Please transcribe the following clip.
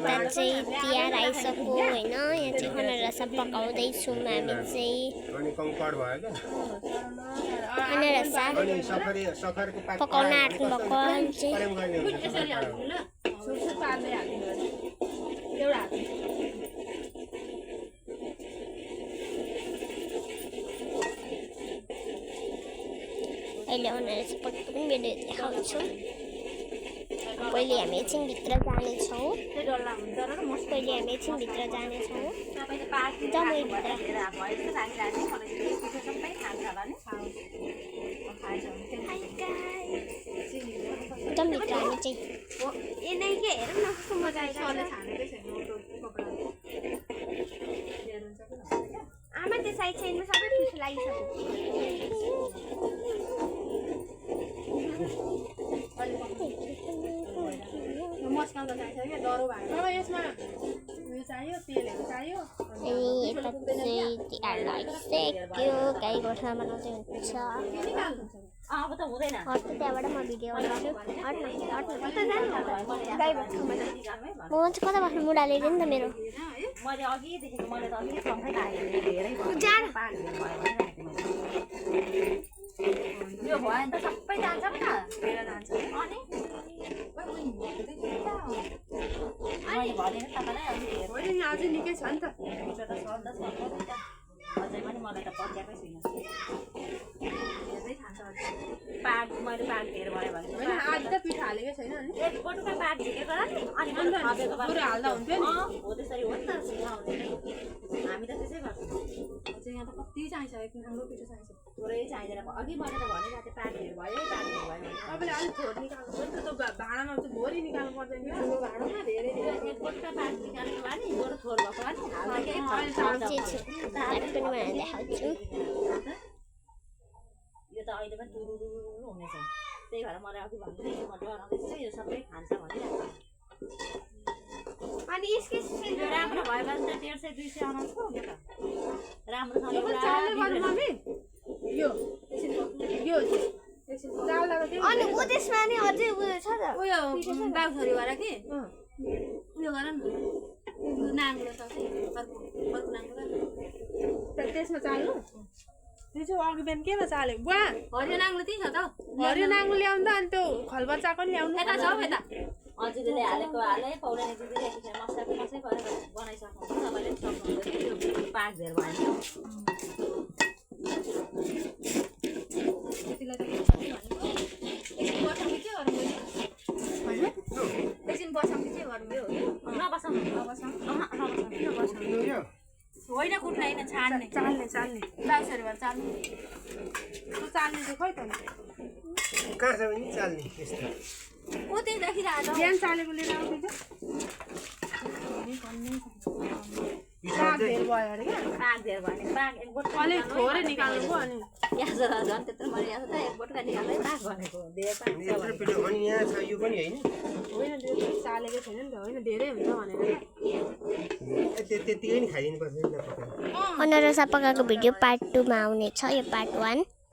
यता चाहिँ तिहार आइसक्यो हैन यहाँ चाहिँ अनारसा पकाउँदैछौँ हामी चाहिँ अनारसा पकाउन आँट्नु अहिले अनारसा पकाएको पनि भिडियो देखाउँछु पहिले हामी एकछिनभित्र जानेछौँ आमा त्यो साइड साइडमा सबै पिठो लागिसक्यो मस्काउँदा चाहिन्छ क्या डरो भएको र यसमा उयो चाहियो तेलहरू चाहियो गाई गोठमा बनाउँदै हुन्छ अब त हुँदैन त्यहाँबाट म भिडियो बनाउँछु म चाहिँ कता बस्नु मुडाले नि त मेरो मैले अघिदेखि मैले त अलिक सँगै लागेको धेरै यो भयो भने त सबै जान्छ नि त लिएर जान्छ अनि मैले भनेर तपाईँलाई अलिक अझै निकै छ नि त मिठो त सर्दा सर्छ अझै पनि मलाई त पत्याएकै छुइनँ धेरै खान्छ पाक मैले पाक धेर भयो भने होइन आज त पिठो हालेकै छैन नि एक बटुका पाक झिकेको र नि अनि पुरो हाल्दा हुन्थ्यो नि हो त्यसरी हो नि त हामी त त्यसै गर्छौँ अझै यहाँ त कति चाहिन्छ एक नाङ्लो पिठो चाहिन्छ थोरै चाहिँदैन अघि मैले त भनेको थिएँ पाक धेर भयो तपाईँले अलिक थोर निकाल्नु पर्छ त्यो भाँडामा चाहिँ भोलि निकाल्नु पर्दैन ठुलो भाँडामा धेरै एक बटुका पाक निकालेको भए नि बरु थोर भएको भए नि हाल्दा केही यो त अहिले पनि टुरुरु हुनेछ त्यही भएर मलाई अघि भन्दैछु म डराउँदैछु यो सबै खान्छ भनिरहेको अनि इस्किस राम्रो भयो भने त 150 200 आउनुहुन्छ हो त राम्रोसँग अनि उ त्यसमा नि अझै उयो छ त उयो बाउछोरी भएर कि उयो गर न नाङ्लो छ अर्को नाङ्लो त्यसमा चाल्नु त्यो चाहिँ अघि बिहान केमा चाल्यो बुवा हरियो नाङ्लो त्यही छ त हरियो नाङ्लो ल्याउँदा अनि त्यो खलबच्चाको नि ल्याउनु यता छ यता हजुरले हालेको हालै पौडेनी दिदीले एकछिन मसलाको कसै गरेर बनाइसक्नुहुन्छ तपाईँले पनि सक्नुहुन्छ त्यो पाक धेर भयो एकछिन बसाउनु के गर्नु यो नबसाउनु होइन कुट्न होइन छान्ने बाउसरी भएर चाल्नु चाल्ने चाहिँ खै त कहाँ छ भने चाल्ने त्यस्तो ओ त्यही देखिरहेको बिहान चालेको लिएर आउँदैछ पाक धेर भयो अरे क्या पाक धेर भयो भने पाक एक बोटका अलिक थोरै निकाल्नु पो अनि यहाँ झन् त्यत्रो मैले यहाँ त एक बोटका निकाल्दै पाक भनेको धेरै पाक यत्रो पिठो अनि यहाँ छ यो पनि होइन त्यो चालेको छैन नि त होइन धेरै हुन्छ भनेर त्यतिकै नि खाइदिनु पर्छ नि अनारसा पकाएको भिडियो पार्ट 2 मा आउनेछ यो पार्ट 1